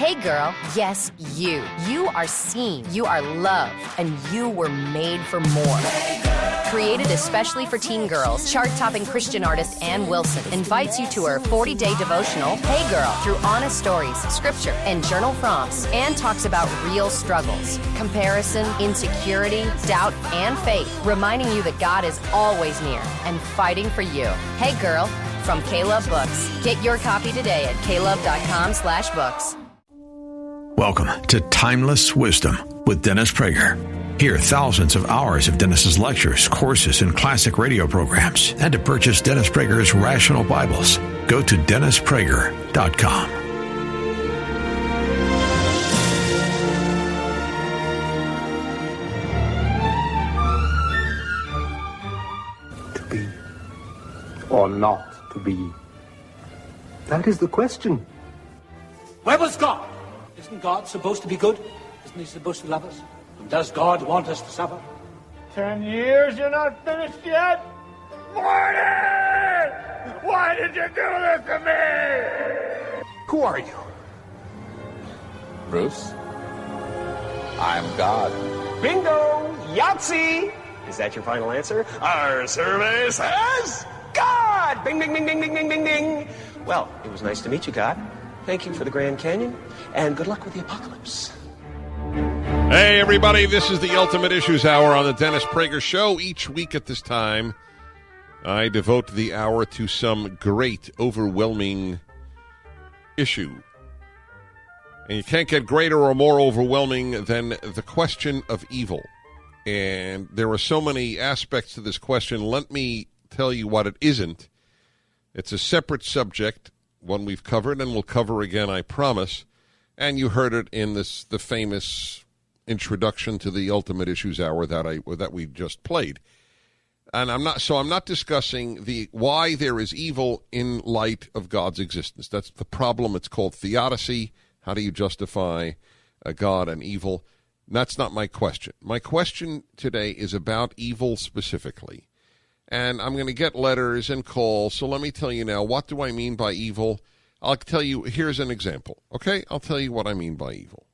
Hey girl, yes, you. You are seen, you are loved, and you were made for more. Created especially for teen girls, chart-topping Christian artist Ann Wilson invites you to her 40-day devotional, Hey Girl, through honest stories, scripture, and journal prompts. Ann talks about real struggles, comparison, insecurity, doubt, and faith, reminding you that God is always near and fighting for you. Hey Girl, from K-Love Books. Get your copy today at klove.com/books. Welcome to Timeless Wisdom with Dennis Prager. Hear thousands of hours of Dennis's lectures, courses, and classic radio programs. And to purchase Dennis Prager's Rational Bibles, go to DennisPrager.com. To be or not to be? That is the question. Where was God? Isn't God supposed to be good? Isn't he supposed to love us? And does God want us to suffer? 10 years, you're not finished yet? Morty! Why did you do this to me? Who are you? Bruce? I'm God. Bingo! Yahtzee! Is that your final answer? Our survey says God! Bing, bing, bing, bing, bing, bing, bing, ding. Well, it was nice to meet you, God. Thank you for the Grand Canyon, and good luck with the apocalypse. Hey, everybody, this is the Ultimate Issues Hour on the Dennis Prager Show. Each week at this time, I devote the hour to some great, overwhelming issue. And you can't get greater or more overwhelming than the question of evil. And there are so many aspects to this question. Let me tell you what it isn't. It's a separate subject, one we've covered and will cover again, I promise. And you heard it in the famous introduction to the Ultimate Issues Hour that we just played. And I'm not discussing why there is evil in light of God's existence. That's the problem. It's called theodicy. How do you justify God and evil? That's not my question. My question today is about evil specifically. And I'm going to get letters and calls, so let me tell you now, what do I mean by evil? I'll tell you, here's an example, okay? I'll tell you what I mean by evil.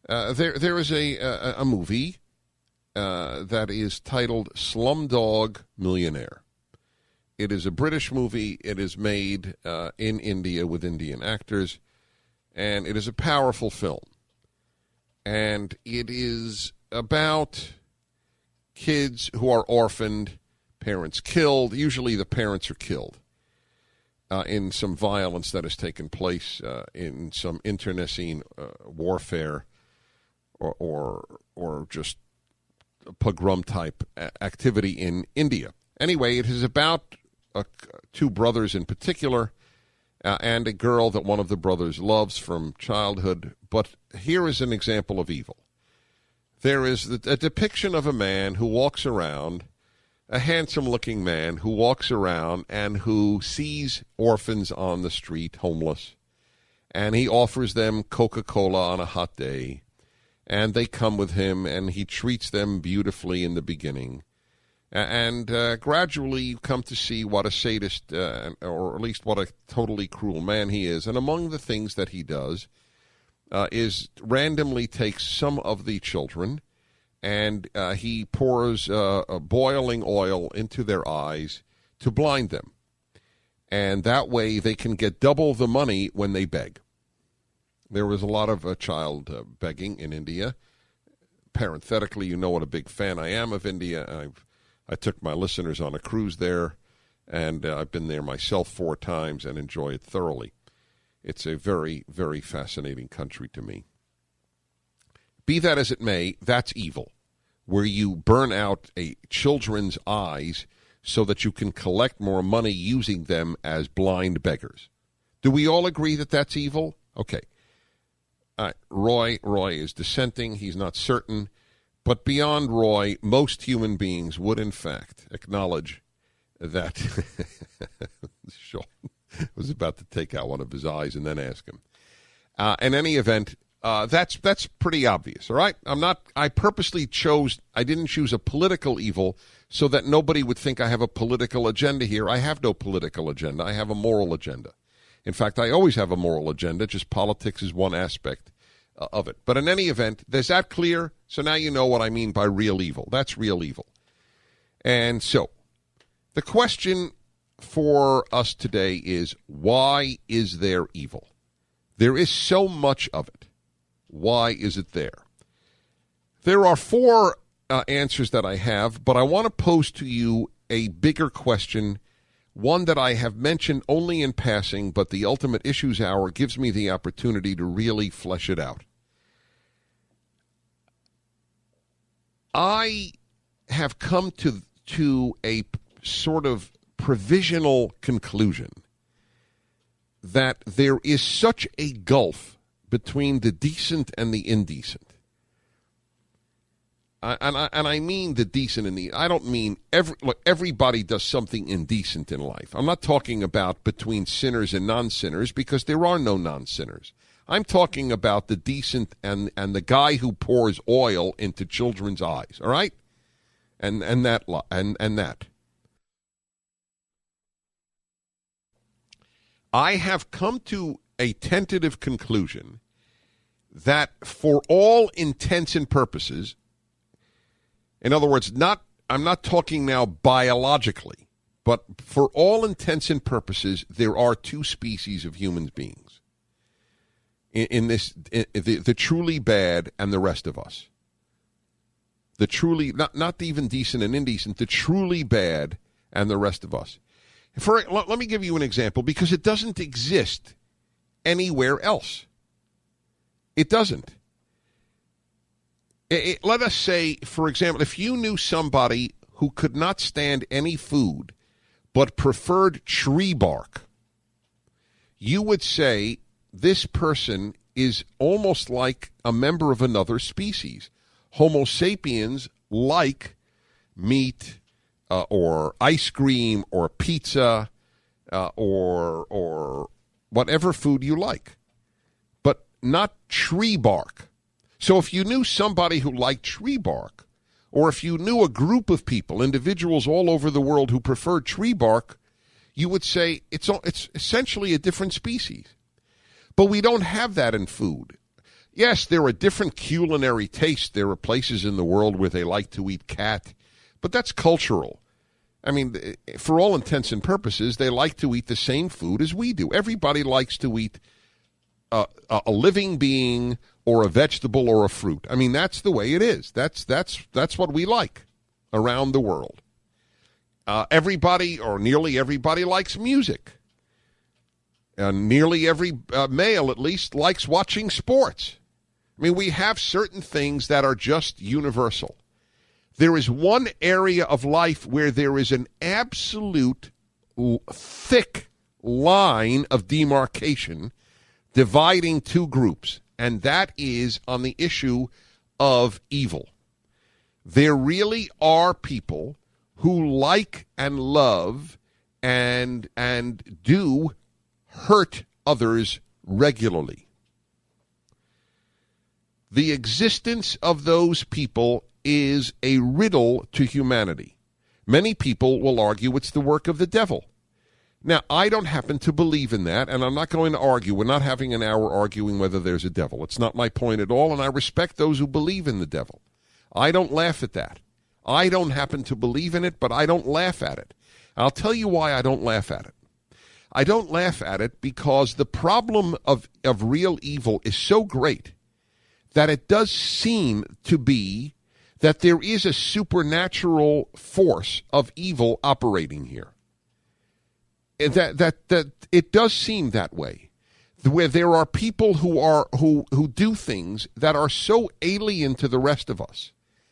There is a movie that is titled Slumdog Millionaire. It is a British movie. It is made in India with Indian actors, and it is a powerful film. And it is about kids who are orphaned, parents killed. Usually the parents are killed in some violence that has taken place in some internecine warfare or just pogrom-type activity in India. Anyway, it is about two brothers in particular and a girl that one of the brothers loves from childhood. But here is an example of evil. There is a depiction of a man who walks around, a handsome-looking man who walks around and who sees orphans on the street, homeless, and he offers them Coca-Cola on a hot day, and they come with him, and he treats them beautifully in the beginning. And gradually you come to see what a sadist, or at least what a totally cruel man he is. And among the things that he does is randomly takes some of the children, and he pours boiling oil into their eyes to blind them. And that way they can get double the money when they beg. There was a lot of child begging in India. Parenthetically, you know what a big fan I am of India. I took my listeners on a cruise there, and I've been there myself 4 times and enjoy it thoroughly. It's a very, very fascinating country to me. Be that as it may, that's evil, where you burn out a children's eyes so that you can collect more money using them as blind beggars. Do we all agree that that's evil? Okay. Roy is dissenting. He's not certain. But beyond Roy, most human beings would, in fact, acknowledge that Sean was about to take out one of his eyes and then ask him. In any event, that's pretty obvious, all right? I didn't choose a political evil so that nobody would think I have a political agenda here. I have no political agenda. I have a moral agenda. In fact, I always have a moral agenda, just politics is one aspect of it. But in any event, is that clear? So now you know what I mean by real evil. That's real evil. And so the question for us today is, why is there evil? There is so much of it. Why is it there? There are four answers that I have, but I want to pose to you a bigger question, one that I have mentioned only in passing, but the Ultimate Issues Hour gives me the opportunity to really flesh it out. I have come to a sort of provisional conclusion that there is such a gulf between the decent and the indecent. And I mean the decent and the... I don't mean... everybody does something indecent in life. I'm not talking about between sinners and non-sinners, because there are no non-sinners. I'm talking about the decent and the guy who pours oil into children's eyes, all right? And that. I have come to a tentative conclusion that for all intents and purposes, in other words, I'm not talking now biologically, but for all intents and purposes, there are two species of human beings. In this, the truly bad and the rest of us. The truly, not even decent and indecent, the truly bad and the rest of us. Let me give you an example, because it doesn't exist anywhere else. It doesn't. Let us say, for example, if you knew somebody who could not stand any food but preferred tree bark, you would say this person is almost like a member of another species. Homo sapiens like meat or ice cream or pizza or whatever food you like, but not tree bark. So if you knew somebody who liked tree bark, or if you knew a group of people, individuals all over the world who preferred tree bark, you would say it's essentially a different species. But we don't have that in food. Yes, there are different culinary tastes. There are places in the world where they like to eat cat, but that's cultural. I mean, for all intents and purposes, they like to eat the same food as we do. Everybody likes to eat a living being or a vegetable or a fruit. I mean, that's the way it is. That's what we like around the world. Everybody, or nearly everybody, likes music. Nearly every male, at least, likes watching sports. I mean, we have certain things that are just universal. There is one area of life where there is an absolute thick line of demarcation dividing two groups, and that is on the issue of evil. There really are people who like and love and do hurt others regularly. The existence of those people is a riddle to humanity. Many people will argue it's the work of the devil. Now, I don't happen to believe in that, and I'm not going to argue. We're not having an hour arguing whether there's a devil. It's not my point at all, and I respect those who believe in the devil. I don't laugh at that. I don't happen to believe in it, but I don't laugh at it. I'll tell you why I don't laugh at it. I don't laugh at it because the problem of real evil is so great that it does seem to be that there is a supernatural force of evil operating here. That it does seem that way, where there are people who do things that are so alien to the rest of us.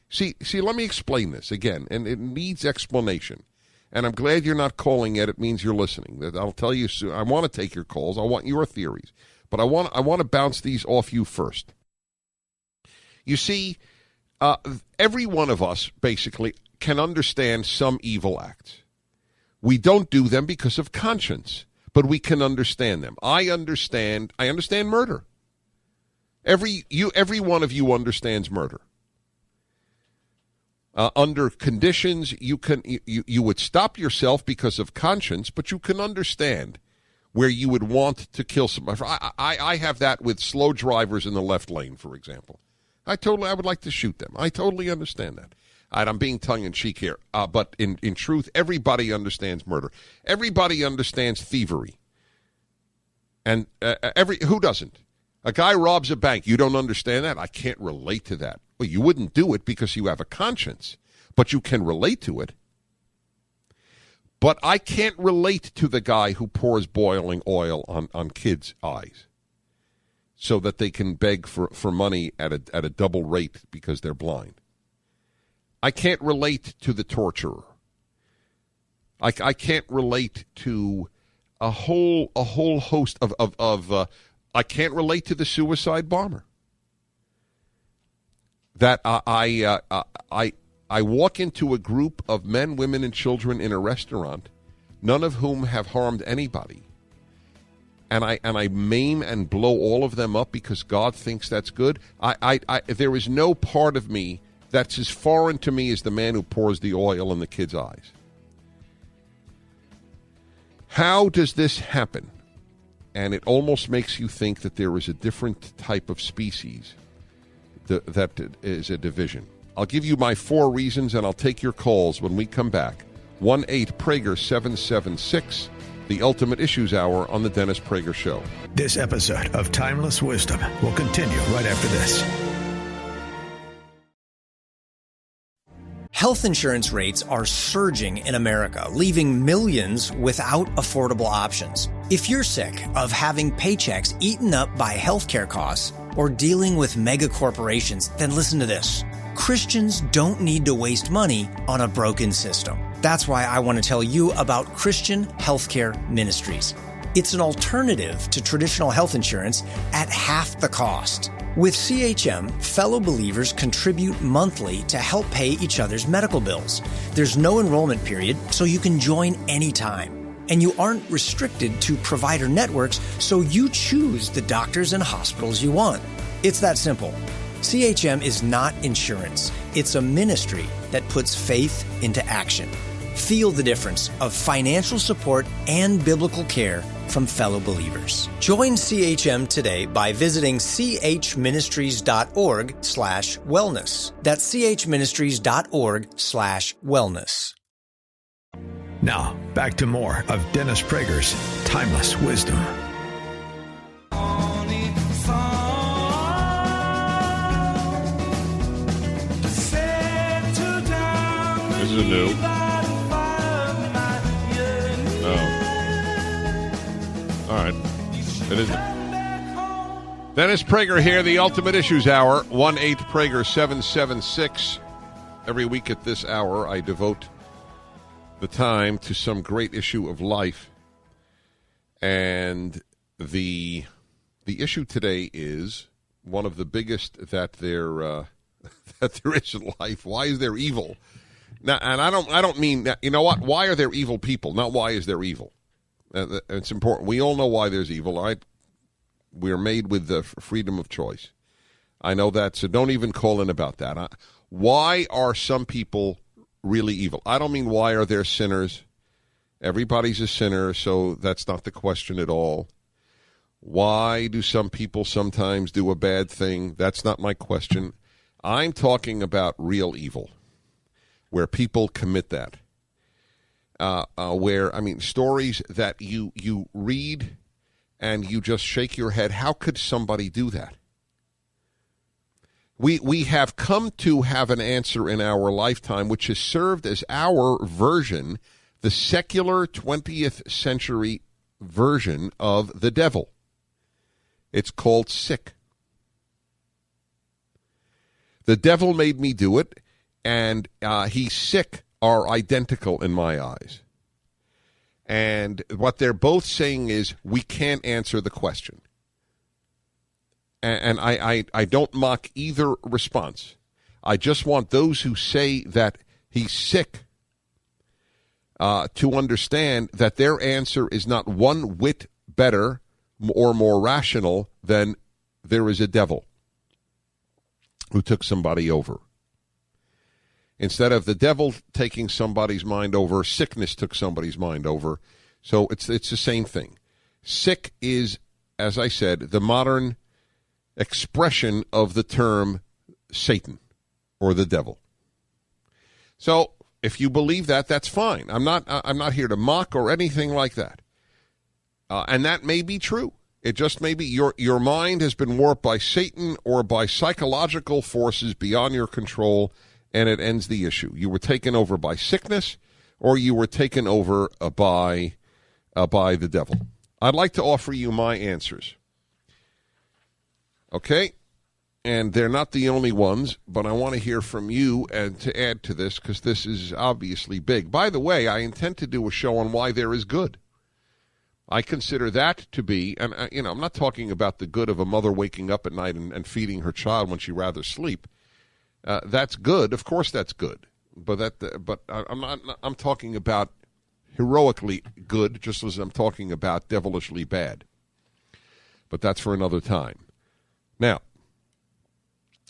See, let me explain this again, and it needs explanation. And I'm glad you're not calling it. It means you're listening. I'll tell you soon. I want to take your calls. I want your theories, but I want to bounce these off you first. You see, every one of us basically can understand some evil acts. We don't do them because of conscience, but we can understand them. I understand murder. Every one of you understands murder. Under conditions, you would stop yourself because of conscience, but you can understand where you would want to kill somebody. I have that with slow drivers in the left lane, for example. I would like to shoot them. I totally understand that. I'm being tongue-in-cheek here, but in truth, everybody understands murder. Everybody understands thievery. And who doesn't? A guy robs a bank. You don't understand that? I can't relate to that. Well, you wouldn't do it because you have a conscience, but you can relate to it. But I can't relate to the guy who pours boiling oil on kids' eyes so that they can beg for money at a double rate because they're blind. I can't relate to the torturer. I can't relate to a whole host of I can't relate to the suicide bomber. That I walk into a group of men, women, and children in a restaurant, none of whom have harmed anybody, and I maim and blow all of them up because God thinks that's good. There is no part of me that's as foreign to me as the man who pours the oil in the kid's eyes. How does this happen? And it almost makes you think that there is a different type of species that is a division. I'll give you my 4 reasons, and I'll take your calls when we come back. 1-8-PRAGER-776, the Ultimate Issues Hour on the Dennis Prager Show. This episode of Timeless Wisdom will continue right after this. Health insurance rates are surging in America, leaving millions without affordable options. If you're sick of having paychecks eaten up by healthcare costs or dealing with mega corporations, then listen to this. Christians don't need to waste money on a broken system. That's why I want to tell you about Christian Healthcare Ministries. It's an alternative to traditional health insurance at half the cost. With CHM, fellow believers contribute monthly to help pay each other's medical bills. There's no enrollment period, so you can join anytime. And you aren't restricted to provider networks, so you choose the doctors and hospitals you want. It's that simple. CHM is not insurance. It's a ministry that puts faith into action. Feel the difference of financial support and biblical care from fellow believers. Join CHM today by visiting chministries.org/wellness. That's chministries.org/wellness. Now, back to more of Dennis Prager's Timeless Wisdom. This is new. All right. It isn't. Dennis Prager here, the Ultimate Issues Hour, 1-8-PRAGER-776. Every week at this hour, I devote the time to some great issue of life. And the issue today is one of the biggest that there is in life. Why is there evil? Now, and I don't mean, you know what? Why are there evil people? Not why is there evil. It's important. We all know why there's evil. We are made with the freedom of choice. I know that, so don't even call in about that. Why are some people really evil? I don't mean why are there sinners. Everybody's a sinner, so that's not the question at all. Why do some people sometimes do a bad thing? That's not my question. I'm talking about real evil, where people commit that. Stories that you read and you just shake your head. How could somebody do that? We have come to have an answer in our lifetime, which has served as our version, the secular 20th century version of the devil. It's called sick. The devil made me do it, and he's sick are identical in my eyes. And what they're both saying is we can't answer the question. And I don't mock either response. I just want those who say that he's sick to understand that their answer is not one whit better or more rational than there is a devil who took somebody over. Instead of the devil taking somebody's mind over, sickness took somebody's mind over. So it's the same thing. Sick is, as I said, the modern expression of the term Satan or the devil. So if you believe that, that's fine. I'm not here to mock or anything like that. And that may be true. It just may be your mind has been warped by Satan or by psychological forces beyond your control, and it ends the issue. You were taken over by sickness, or you were taken over by the devil. I'd like to offer you my answers. Okay? And they're not the only ones, but I want to hear from you and to add to this, because this is obviously big. By the way, I intend to do a show on why there is good. I consider that to be, and I'm not talking about the good of a mother waking up at night and feeding her child when she'd rather sleep. That's good, of course, that's good. But I'm talking about heroically good, just as I'm talking about devilishly bad. But that's for another time. Now,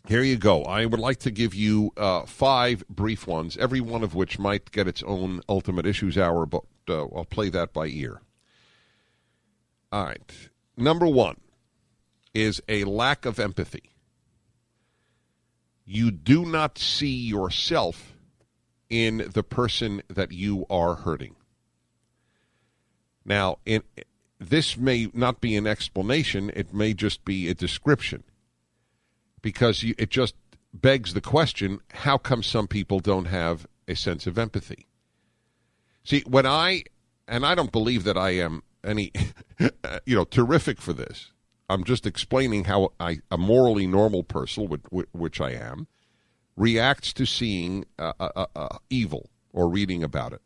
here you go. I would like to give you 5 brief ones, every one of which might get its own Ultimate Issues Hour, but I'll play that by ear. All right. Number 1 is a lack of empathy. You do not see yourself in the person that you are hurting. Now, this may not be an explanation. It may just be a description, because it just begs the question, how come some people don't have a sense of empathy? See, I don't believe that I am any, terrific for this. I'm just explaining how a morally normal person, which I am, reacts to seeing evil or reading about it.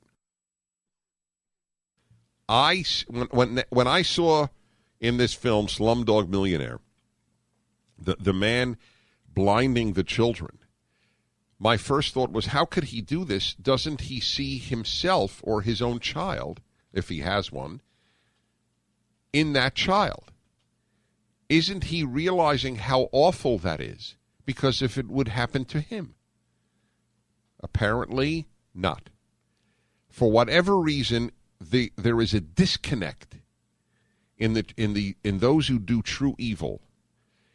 When I saw in this film Slumdog Millionaire, the man blinding the children, my first thought was, how could he do this? Doesn't he see himself or his own child, if he has one, in that child? Isn't he realizing how awful that is? Because if it would happen to him. Apparently not. For whatever reason, there is a disconnect in those who do true evil.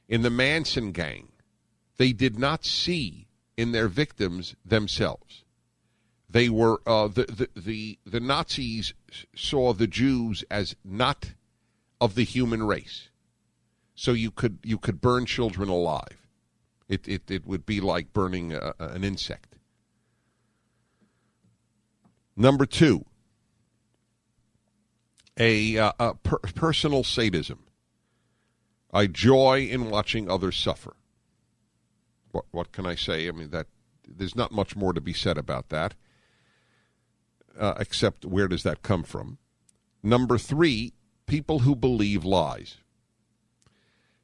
In the Manson gang, they did not see in their victims themselves. They were the Nazis saw the Jews as not of the human race. So you could burn children alive. It would be like burning an insect. Number 2, personal sadism. I joy in watching others suffer. What can I say? I mean, that there's not much more to be said about that, except where does that come from? Number 3, people who believe lies.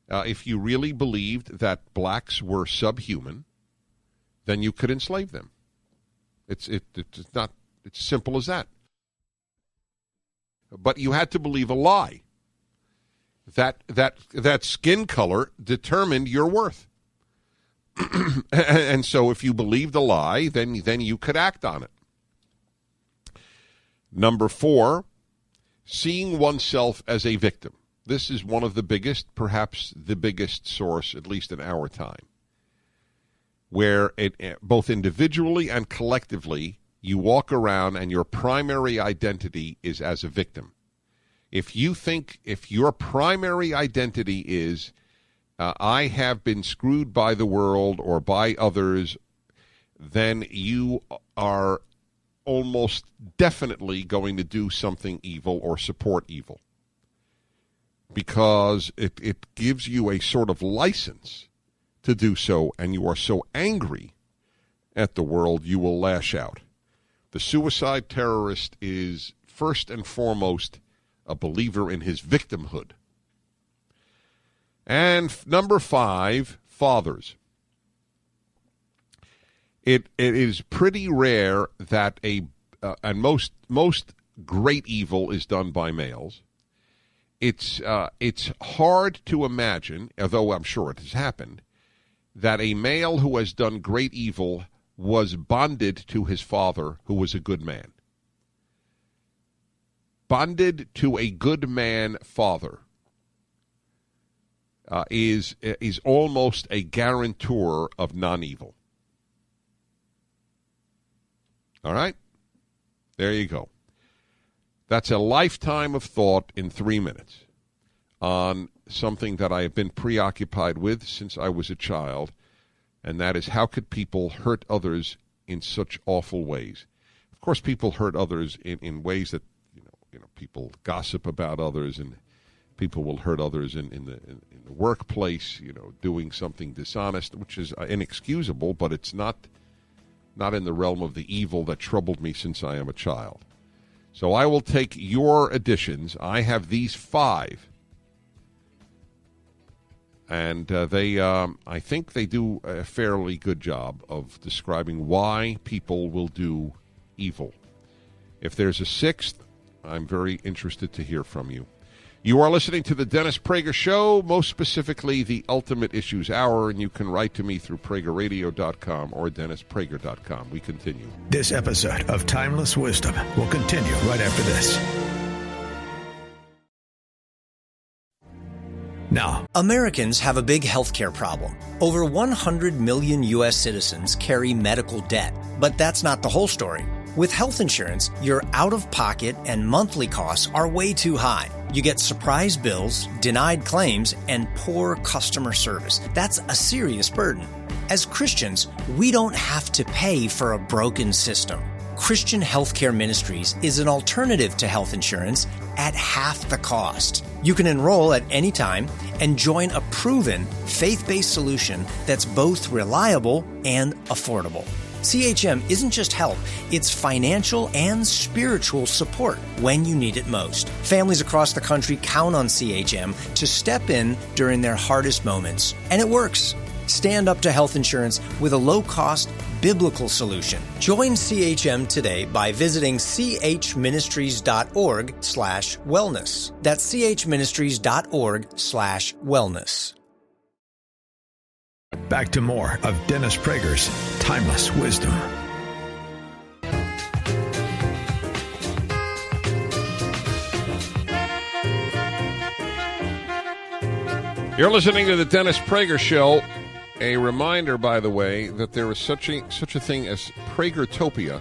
If you really believed that blacks were subhuman, then you could enslave them. It's not. It's as simple as that. But you had to believe a lie. That skin color determined your worth. And so if you believed a lie, then you could act on it. Number 4, seeing oneself as a victim. This is one of the biggest, perhaps the biggest source, at least in our time, where both individually and collectively, you walk around and your primary identity is as a victim. If your primary identity is, I have been screwed by the world or by others, then you are almost definitely going to do something evil or support evil. Because it gives you a sort of license to do so, and you are so angry at the world, you will lash out. The suicide terrorist is first and foremost a believer in his victimhood. And number 5, fathers. It is pretty rare that and most great evil is done by males. It's hard to imagine, although I'm sure it has happened, that a male who has done great evil was bonded to his father, who was a good man. bonded to a good man father is almost a guarantor of non-evil. All right? There you go. That's a lifetime of thought in 3 minutes on something that I have been preoccupied with since I was a child, and that is how could people hurt others in such awful ways. Of course, people hurt others in ways that, people gossip about others, and people will hurt others in the workplace, doing something dishonest, which is inexcusable, but it's not in the realm of the evil that troubled me since I am a child. So I will take your additions. I have these 5. And I think they do a fairly good job of describing why people will do evil. If there's a 6th, I'm very interested to hear from you. You are listening to the Dennis Prager Show, most specifically the Ultimate Issues Hour, and you can write to me through PragerRadio.com or DennisPrager.com. We continue. This episode of Timeless Wisdom will continue right after this. Now, Americans have a big healthcare problem. Over 100 million U.S. citizens carry medical debt, but that's not the whole story. With health insurance, your out-of-pocket and monthly costs are way too high. You get surprise bills, denied claims, and poor customer service. That's a serious burden. As Christians, we don't have to pay for a broken system. Christian Healthcare Ministries is an alternative to health insurance at half the cost. You can enroll at any time and join a proven, faith-based solution that's both reliable and affordable. CHM isn't just help, it's financial and spiritual support when you need it most. Families across the country count on CHM to step in during their hardest moments. And it works. Stand up to health insurance with a low-cost, biblical solution. Join CHM today by visiting chministries.org/wellness. That's chministries.org/wellness. back to more of Dennis Prager's Timeless Wisdom. You're listening to the Dennis Prager Show. A reminder, by the way, that there is such a thing as Pragertopia,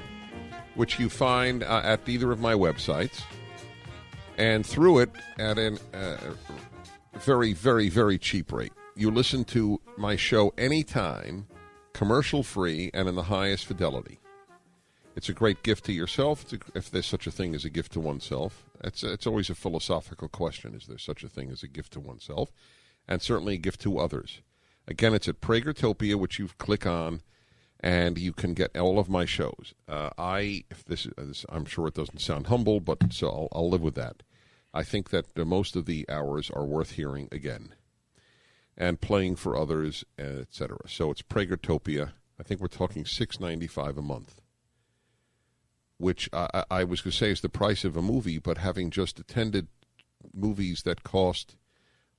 which you find at either of my websites, and through it at a very, very, very cheap rate. You listen to my show anytime, commercial-free, and in the highest fidelity. It's a great gift to yourself, if there's such a thing as a gift to oneself. It's always a philosophical question, is there such a thing as a gift to oneself? And certainly a gift to others. Again, it's at Pragertopia, which you click on, and you can get all of my shows. I'm sure it doesn't sound humble, but so I'll live with that. I think that most of the hours are worth hearing again and playing for others, etc. So it's Pragertopia. I think we're talking $6.95 a month, which I was going to say is the price of a movie, but having just attended movies that cost,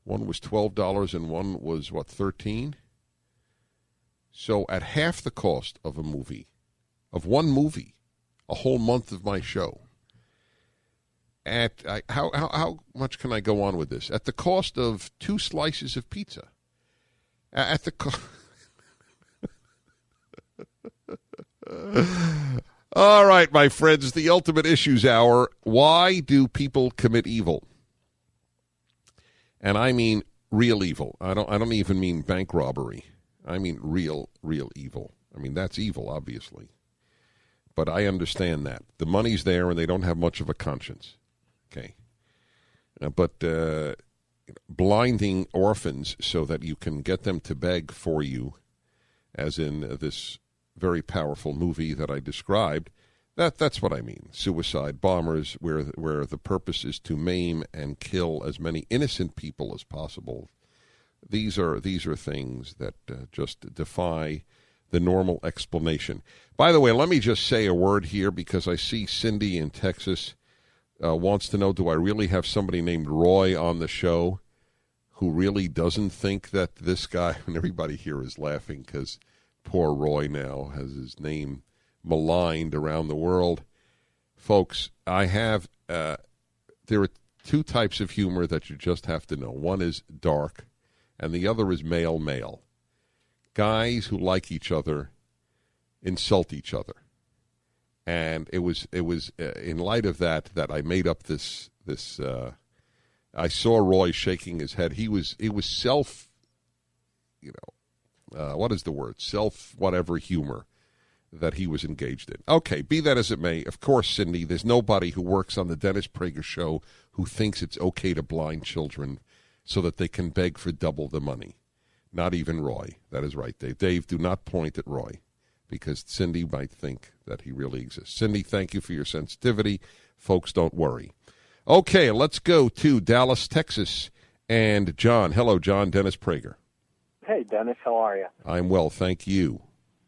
one was $12 and one was, $13? So at half the cost of a movie, of one movie, a whole month of my show, how much can I go on with this? At the cost of 2 slices of pizza. At the All right, my friends, the Ultimate Issues Hour. Why do people commit evil? And I mean real evil. I don't even mean bank robbery. I mean real evil. I mean, that's evil, obviously. But I understand that. The money's there and they don't have much of a conscience. Okay. But blinding orphans so that you can get them to beg for you, as in this very powerful movie that I described, that's what I mean. Suicide bombers, where the purpose is to maim and kill as many innocent people as possible. These are things that just defy the normal explanation. By the way, let me just say a word here, because I see Cindy in Texas wants to know, do I really have somebody named Roy on the show who really doesn't think that this guy, and everybody here is laughing because poor Roy now has his name maligned around the world. Folks, I have there are two types of humor that you just have to know. One is dark, and the other is male. Guys who like each other insult each other. And it was in light of that I made up this. I saw Roy shaking his head. It was self, what is the word? Self whatever humor that he was engaged in. Okay, be that as it may, of course, Cindy, there's nobody who works on the Dennis Prager Show who thinks it's okay to blind children so that they can beg for double the money. Not even Roy. That is right, Dave. Dave, do not point at Roy, because Cindy might think that he really exists. Cindy, thank you for your sensitivity. Folks, don't worry. Okay, let's go to Dallas, Texas, and John. Hello, John. Dennis Prager. Hey, Dennis. How are you? I'm well, thank you.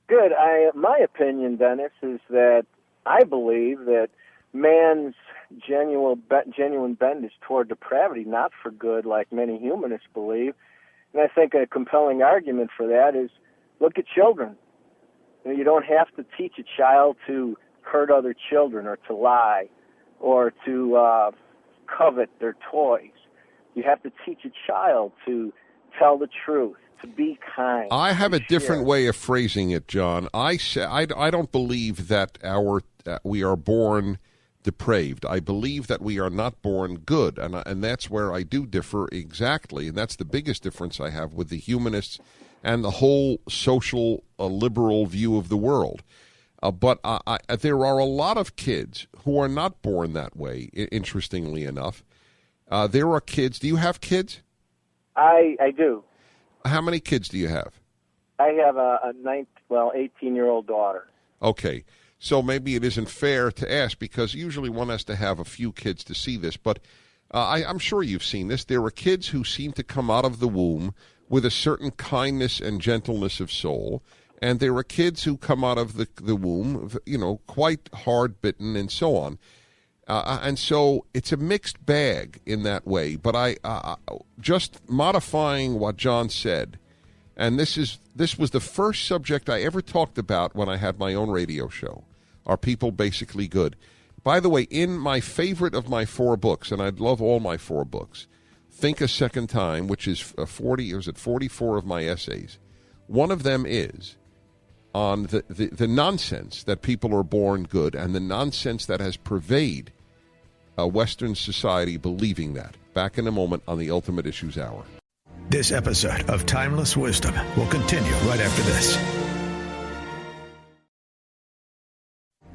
Good. My opinion, Dennis, is that I believe that man's genuine bend is toward depravity, not for good, like many humanists believe. And I think a compelling argument for that is look at children. You don't have to teach a child to hurt other children or to lie or to covet their toys. You have to teach a child to tell the truth, to be kind. I have a different way of phrasing it, John. I don't believe that we are born depraved. I believe that we are not born good, and that's where I do differ exactly, and that's the biggest difference I have with the humanists and the whole social liberal view of the world. But there are a lot of kids who are not born that way, interestingly enough. There are kids. Do you have kids? I do. How many kids do you have? I have a 18-year-old daughter. Okay. So maybe it isn't fair to ask, because usually one has to have a few kids to see this. But I'm sure you've seen this. There are kids who seem to come out of the womb with a certain kindness and gentleness of soul. And there are kids who come out of the womb, quite hard-bitten and so on. And so it's a mixed bag in that way. But I just modifying what John said, and this was the first subject I ever talked about when I had my own radio show. Are people basically good? By the way, in my favorite of my 4 books, and I'd love all my 4 books, Think a Second Time, which is 44 of my essays, one of them is on the nonsense that people are born good and the nonsense that has pervaded Western society believing that. Back in a moment on the Ultimate Issues Hour. This episode of Timeless Wisdom will continue right after this.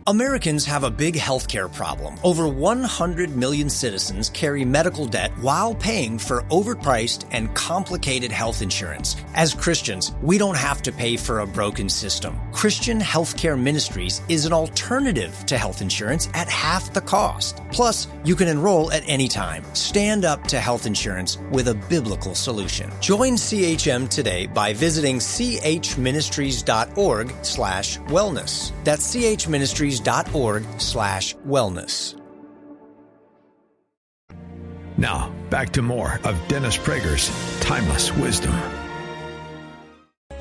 Americans have a big healthcare problem. Over 100 million citizens carry medical debt while paying for overpriced and complicated health insurance. As Christians, we don't have to pay for a broken system. Christian Healthcare Ministries is an alternative to health insurance at half the cost. Plus, you can enroll at any time. Stand up to health insurance with a biblical solution. Join CHM today by visiting chministries.org/wellness. That's chministries.org/wellness. Now, back to more of Dennis Prager's Timeless Wisdom.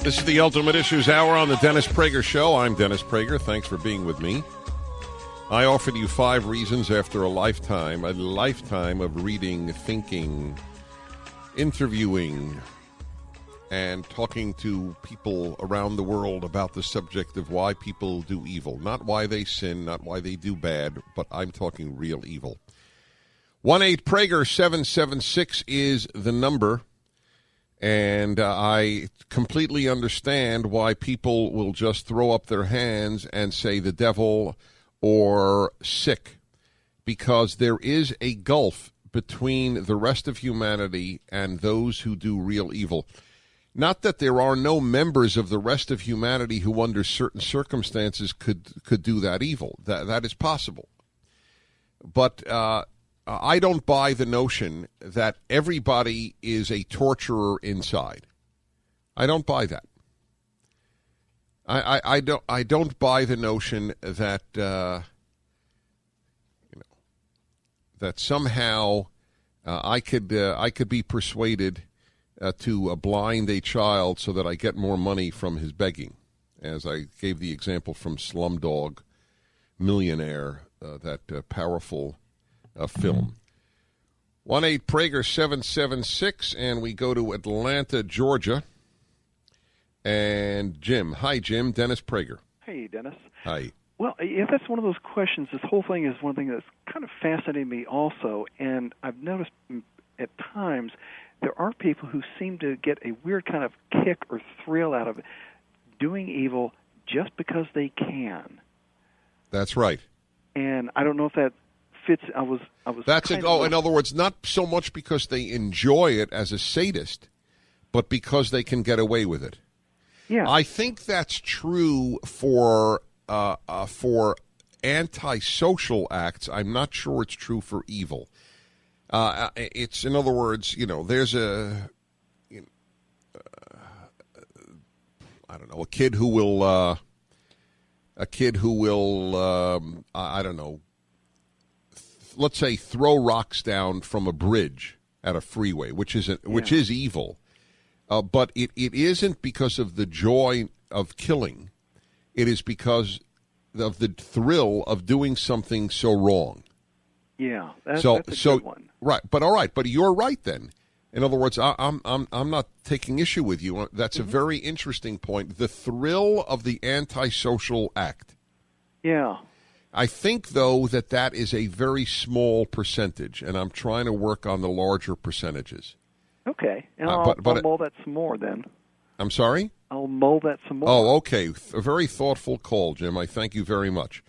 This is the Ultimate Issues Hour on the Dennis Prager Show. I'm Dennis Prager. Thanks for being with me. I offered you 5 reasons after a lifetime of reading, thinking, interviewing, and talking to people around the world about the subject of why people do evil. Not why they sin, not why they do bad, but I'm talking real evil. 1-8-PRAGER-776 is the number, and I completely understand why people will just throw up their hands and say the devil or sick, because there is a gulf between the rest of humanity and those who do real evil. Not that there are no members of the rest of humanity who under certain circumstances could do that evil. That is possible. But I don't buy the notion that everybody is a torturer inside. I don't buy that. I don't buy the notion that that somehow I could be persuaded to blind a child so that I get more money from his begging, as I gave the example from Slumdog Millionaire, that powerful film. 1-8-PRAGER-776, and we go to Atlanta, Georgia. And Jim. Hi, Jim. Dennis Prager. Hey, Dennis. Hi. Well, if that's one of those questions, this whole thing is one thing that's kind of fascinating me also, and I've noticed at times there are people who seem to get a weird kind of kick or thrill out of doing evil just because they can. That's right. And I don't know if that fits. That's it. Oh, in other words, not so much because they enjoy it as a sadist, but because they can get away with it. Yeah. I think that's true for antisocial acts. I'm not sure it's true for evil. It's, in other words, there's I don't know, a kid who will, I don't know, let's say throw rocks down from a bridge at a freeway, which is evil. But it isn't because of the joy of killing. It is because of the thrill of doing something so wrong. Yeah, that's a good one. Right, but you're right then. In other words, I'm not taking issue with you. That's a very interesting point. The thrill of the antisocial act. Yeah. I think, though, that is a very small percentage, and I'm trying to work on the larger percentages. Okay, and I'll mull that some more then. I'm sorry? I'll mull that some more. Oh, okay. A very thoughtful call, Jim. I thank you very much.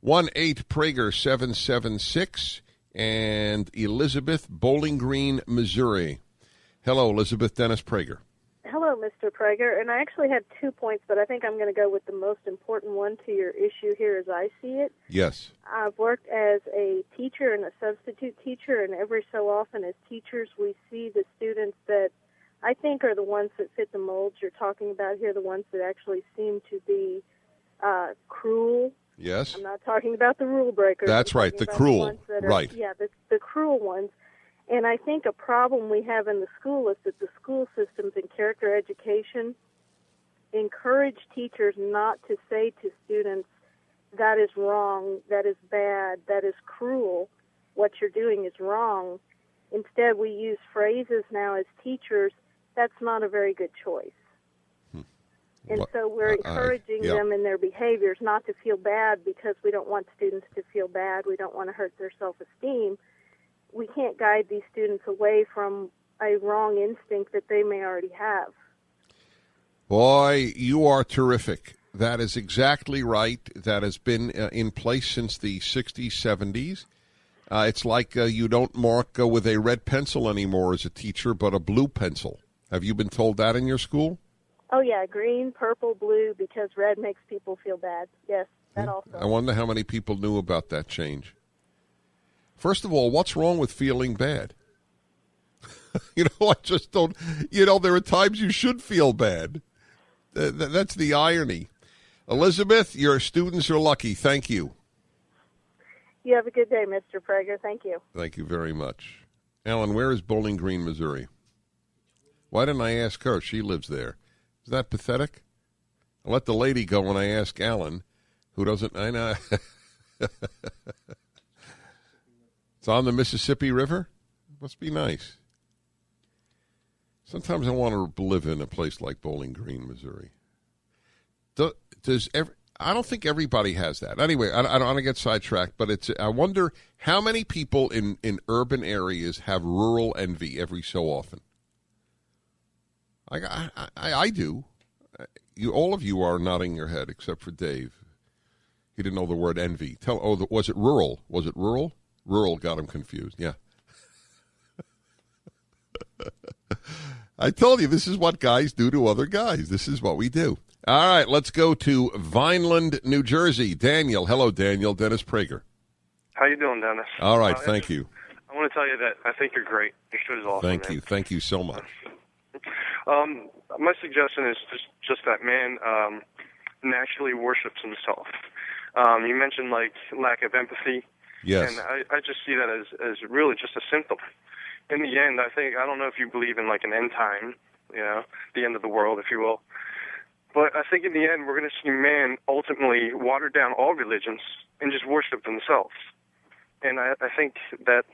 1-8-PRAGER-776 and Elizabeth, Bowling Green, Missouri. Hello, Elizabeth. Dennis Prager. Hello, Mr. Prager. And I actually had 2 points, but I think I'm going to go with the most important one to your issue here as I see it. Yes. I've worked as a teacher and a substitute teacher, and every so often as teachers we see the students that I think are the ones that fit the molds you're talking about here, the ones that actually seem to be cruel. Yes. I'm not talking about the rule breakers. That's right, the cruel. Right. Yeah, the cruel ones. And I think a problem we have in the school is that the school systems and character education encourage teachers not to say to students, that is wrong, that is bad, that is cruel, what you're doing is wrong. Instead, we use phrases now as teachers, that's not a very good choice. And so we're encouraging them in their behaviors not to feel bad because we don't want students to feel bad. We don't want to hurt their self-esteem. We can't guide these students away from a wrong instinct that they may already have. Boy, you are terrific. That is exactly right. That has been in place since the 60s, 70s. It's like you don't mark with a red pencil anymore as a teacher, but a blue pencil. Have you been told that in your school? Oh, yeah, green, purple, blue, because red makes people feel bad. Yes, that also. I wonder how many people knew about that change. First of all, what's wrong with feeling bad? I just don't, there are times you should feel bad. That's the irony. Elizabeth, your students are lucky. Thank you. You have a good day, Mr. Prager. Thank you. Thank you very much. Alan, where is Bowling Green, Missouri? Why didn't I ask her? She lives there. Is that pathetic? I'll let the lady go when I ask Alan, who doesn't, I know. It's on the Mississippi River? Must be nice. Sometimes I want to live in a place like Bowling Green, Missouri. I don't think everybody has that. Anyway, I don't want to get sidetracked, but I wonder how many people in urban areas have rural envy every so often. I do. All of you are nodding your head except for Dave. He didn't know the word envy. Was it rural? Was it rural? Rural got him confused, yeah. I told you, this is what guys do to other guys. This is what we do. All right, let's go to Vineland, New Jersey. Daniel. Hello, Daniel. Dennis Prager. How you doing, Dennis? All right, thank you. I want to tell you that I think you're great. Your show is awesome. Thank you. Thank you so much. My suggestion is just that man naturally worships himself. You mentioned, lack of empathy. Yes. And I just see that as really just a symptom. In the end, I don't know if you believe in an end time, the end of the world, if you will. But I think in the end, we're going to see man ultimately water down all religions and just worship themselves. And I think that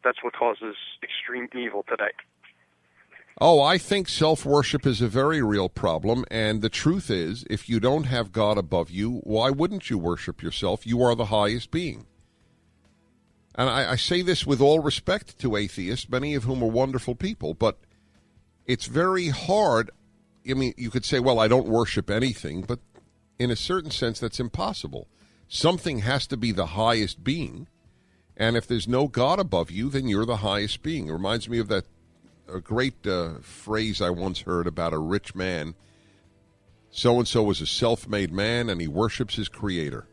that's what causes extreme evil today. Oh, I think self-worship is a very real problem, and the truth is, if you don't have God above you, why wouldn't you worship yourself? You are the highest being. And I say this with all respect to atheists, many of whom are wonderful people, but it's very hard. I mean, you could say, well, I don't worship anything, but in a certain sense, that's impossible. Something has to be the highest being, and if there's no God above you, then you're the highest being. It reminds me of that a great phrase I once heard about a rich man. So-and-so was a self-made man, and he worships his creator.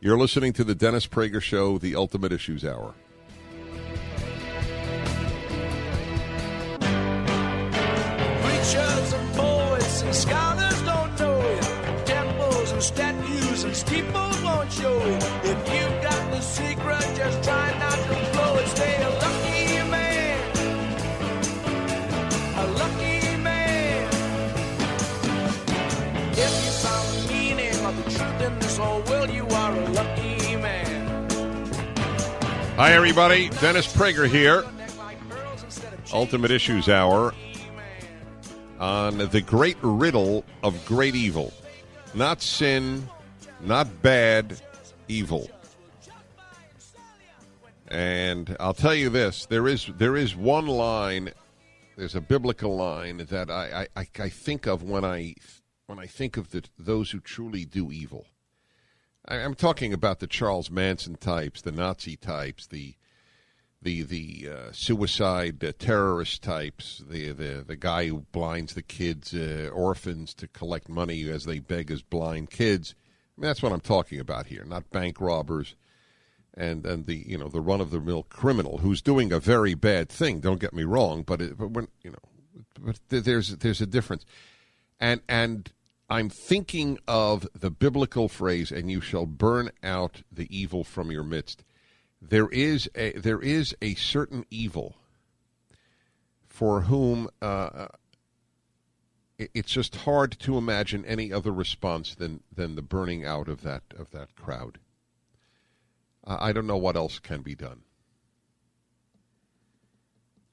You're listening to the Dennis Prager Show, the Ultimate Issues Hour. Preachers and poets and scholars don't know it. Temples and statues and steeples won't show it. If you've got the secret, just try not to blow it. Stay a lucky man. A lucky man. If you found the meaning of the truth in this whole world, you are a lucky man. Hi, everybody. Dennis Prager here. Ultimate Issues Hour on the great riddle of great evil. Not sin, not bad, evil. And I'll tell you this, there is one line, there's a biblical line that I think of when I think of those who truly do evil. I'm talking about the Charles Manson types, the Nazi types, the suicide terrorist types, the guy who blinds the kids, orphans, to collect money as they beg as blind kids. I mean, that's what I'm talking about here, not bank robbers and the run of the mill criminal who's doing a very bad thing. Don't get me wrong, but there's a difference, and I'm thinking of the biblical phrase, "And you shall burn out the evil from your midst." There is a certain evil for whom it's just hard to imagine any other response than the burning out of that crowd. I don't know what else can be done.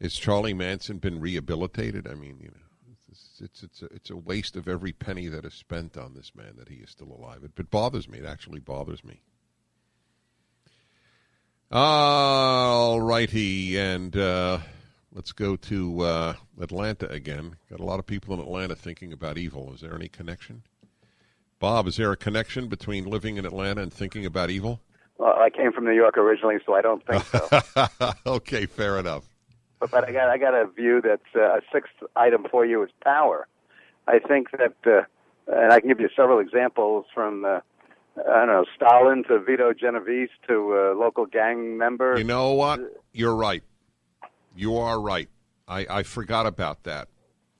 Has Charlie Manson been rehabilitated? I mean, it's a waste of every penny that is spent on this man that he is still alive. It bothers me. It actually bothers me. All righty, and let's go to Atlanta again. Got a lot of people in Atlanta thinking about evil. Is there any connection? Bob, is there a connection between living in Atlanta and thinking about evil? Well, I came from New York originally, so I don't think so. Okay, fair enough. But I got a view that a sixth item for you is power. I think that, and I can give you several examples from I don't know, Stalin to Vito Genovese to a local gang member. You know what? You're right. You are right. I forgot about that.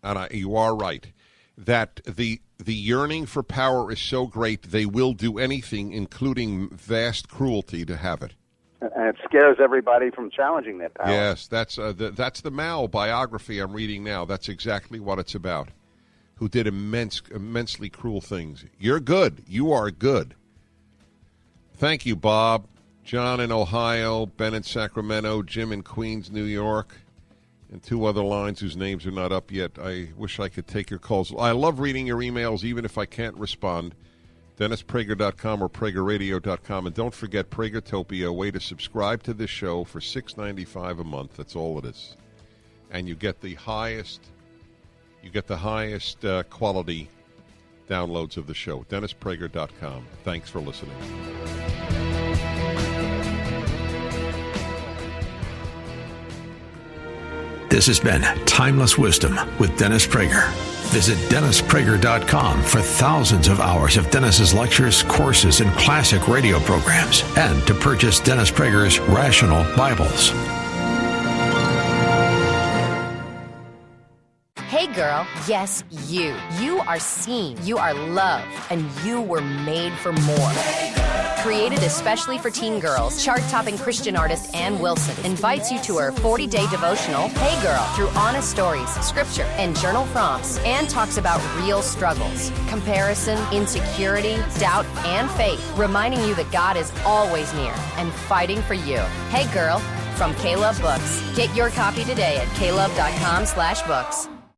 And you are right. That the yearning for power is so great, they will do anything, including vast cruelty, to have it. And it scares everybody from challenging that power. Yes, that's the Mao biography I'm reading now. That's exactly what it's about. Who did immensely cruel things. You're good. You are good. Thank you, Bob. John in Ohio, Ben in Sacramento, Jim in Queens, New York, and two other lines whose names are not up yet. I wish I could take your calls. I love reading your emails, even if I can't respond. DennisPrager.com or PragerRadio.com. And don't forget Pragertopia, a way to subscribe to this show for $6.95 a month. That's all it is. And you get the highest quality downloads of the show. DennisPrager.com. Thanks for listening. This has been Timeless Wisdom with Dennis Prager. Visit DennisPrager.com for thousands of hours of Dennis's lectures, courses, and classic radio programs, and to purchase Dennis Prager's Rational Bibles. Hey girl, yes, you. You are seen, you are loved, and you were made for more. Created especially for teen girls, chart-topping Christian artist Ann Wilson invites you to her 40-day devotional, Hey Girl, through honest stories, scripture, and journal prompts. Ann talks about real struggles, comparison, insecurity, doubt, and faith, reminding you that God is always near and fighting for you. Hey Girl, from K-Love Books. Get your copy today at klove.com/books.